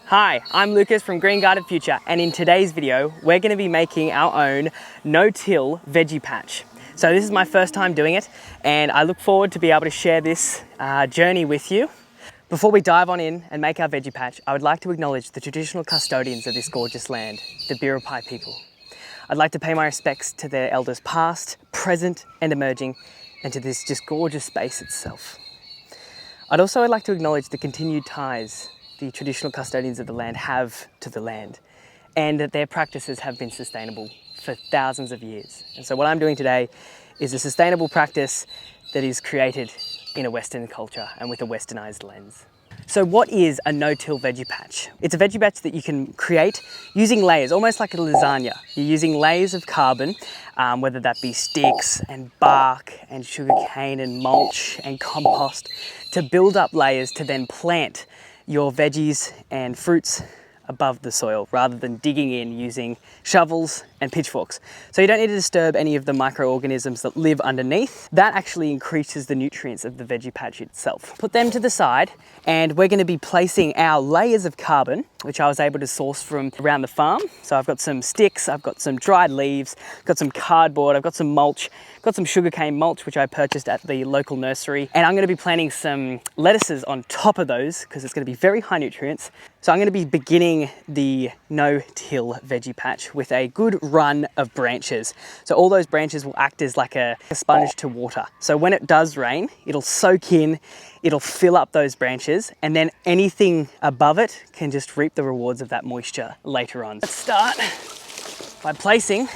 Hi, I'm Lucas from Green Garden Future, and in today's video, we're going to be making our own no-till veggie patch. So this is my first time doing it, and I look forward to be able to share this journey with you. Before we dive on in and make our veggie patch, I would like to acknowledge the traditional custodians of this gorgeous land, the Biripi people. I'd like to pay my respects to their elders past, present, and emerging, and to this just gorgeous space itself. I'd also like to acknowledge the continued ties the traditional custodians of the land have to the land, and that their practices have been sustainable for thousands of years. And so what I'm doing today is a sustainable practice that is created in a Western culture and with a westernized lens. So what is a no-till veggie patch? It's a veggie patch that you can create using layers, almost like a lasagna. You're using layers of carbon, whether that be sticks and bark and sugarcane and mulch and compost, to build up layers to then plant your veggies and fruits above the soil rather than digging in using shovels and pitchforks. So you don't need to disturb any of the microorganisms that live underneath. That actually increases the nutrients of the veggie patch itself. Put them to the side, and we're going to be placing our layers of carbon, which I was able to source from around the farm. So I've got some sticks, I've got some dried leaves, I've got some cardboard, I've got some mulch, I've got some sugarcane mulch, which I purchased at the local nursery. And I'm going to be planting some lettuces on top of those because it's going to be very high nutrients. So I'm going to be beginning the no-till veggie patch with a good run of branches. So all those branches will act as like a sponge to water. So when it does rain, it'll soak in, it'll fill up those branches, and then anything above it can just reap the rewards of that moisture later on. Let's start by placing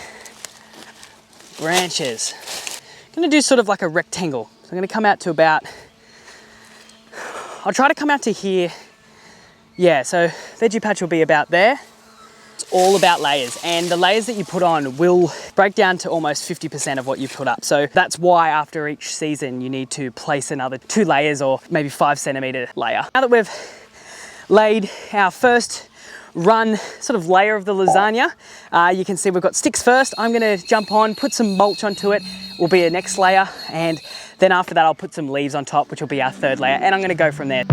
branches. I'm going to do sort of like a rectangle. So I'm going to come out to about, I'll try to come out to here. Yeah, so veggie patch will be about there. It's all about layers, and the layers that you put on will break down to almost 50% of what you put up. So that's why after each season you need to place another 2 layers or maybe 5 centimeter layer. Now that we've laid our first run sort of layer of the lasagna, you can see we've got sticks first. I'm going to jump on, put some mulch onto it, will be a next layer, and then after that I'll put some leaves on top, which will be our 3rd layer, and I'm going to go from there.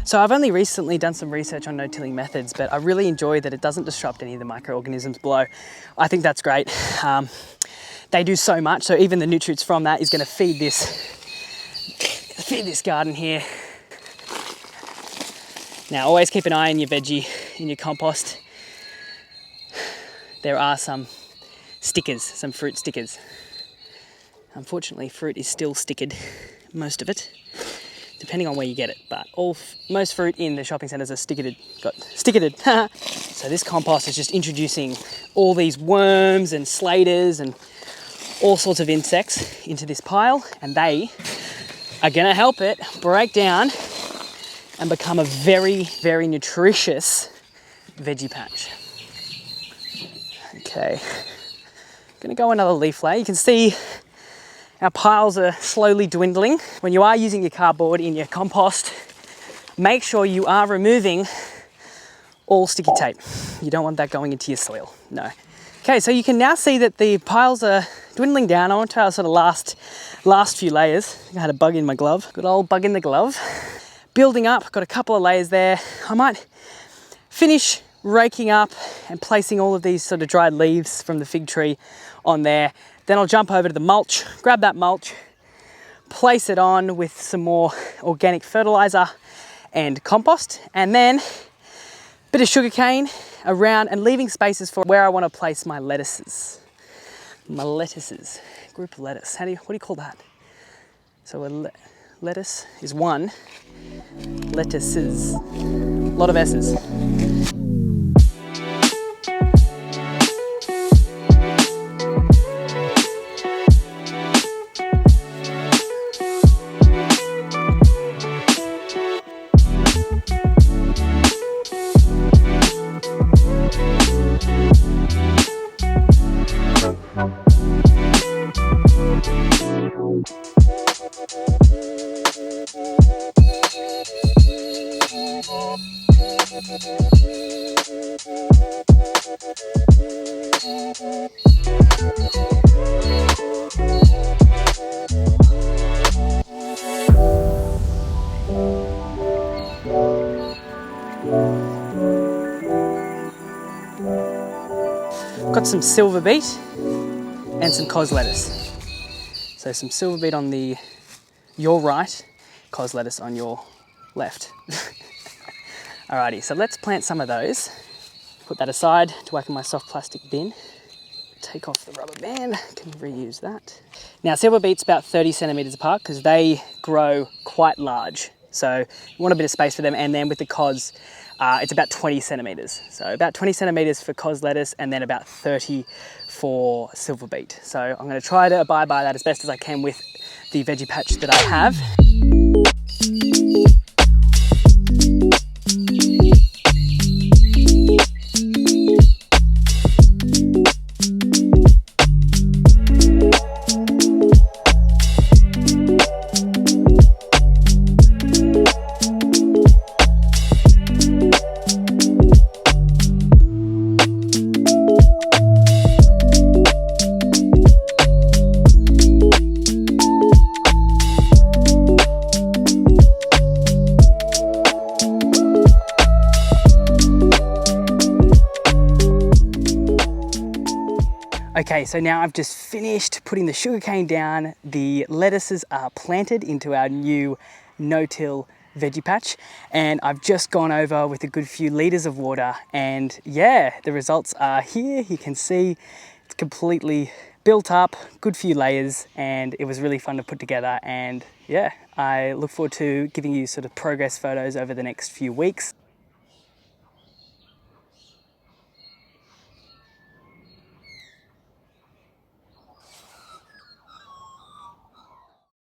So I've only recently done some research on no-tilling methods, but I really enjoy that it doesn't disrupt any of the microorganisms below. I think that's great. They do so much, so even the nutrients from that is going to feed this garden here. Now always keep an eye on your veggie, in your compost. There are some stickers, some fruit stickers. Unfortunately, fruit is still stickered, most of it, depending on where you get it, but most fruit in the shopping centres are stickered. So this compost is just introducing all these worms and slaters and all sorts of insects into this pile, and they are going to help it break down and become a very, very nutritious veggie patch. Okay, I'm going to go another leaf layer. You can see our piles are slowly dwindling. When you are using your cardboard in your compost, make sure you are removing all sticky tape. You don't want that going into your soil, no. Okay, so you can now see that the piles are dwindling down. I want to try our sort of last few layers. I think I had a bug in my glove. Good old bug in the glove. Building up, got a couple of layers there. I might finish raking up and placing all of these sort of dried leaves from the fig tree on there. Then I'll jump over to the mulch, grab that mulch, place it on with some more organic fertilizer and compost, and then a bit of sugarcane around and leaving spaces for where I want to place my lettuces. Group of lettuce. What do you call that? So a lettuce is one, lettuces, a lot of S's. Got some silver beet and some cos lettuce. So some silver beet on your right, cos lettuce on your left. Alrighty, so let's plant some of those. Put that aside to whack in my soft plastic bin. Take off the rubber band, can reuse that. Now silver beet's about 30 centimeters apart because they grow quite large. So you want a bit of space for them, and then with the cos, it's about 20 centimeters. So about 20 centimeters for cos lettuce and then about 30 for silver beet. So I'm gonna try to abide by that as best as I can with the veggie patch that I have. Okay, so now I've just finished putting the sugarcane down. The lettuces are planted into our new no-till veggie patch, and I've just gone over with a good few liters of water, and yeah, the results are here. You can see it's completely built up, good few layers, and it was really fun to put together. And yeah, I look forward to giving you sort of progress photos over the next few weeks.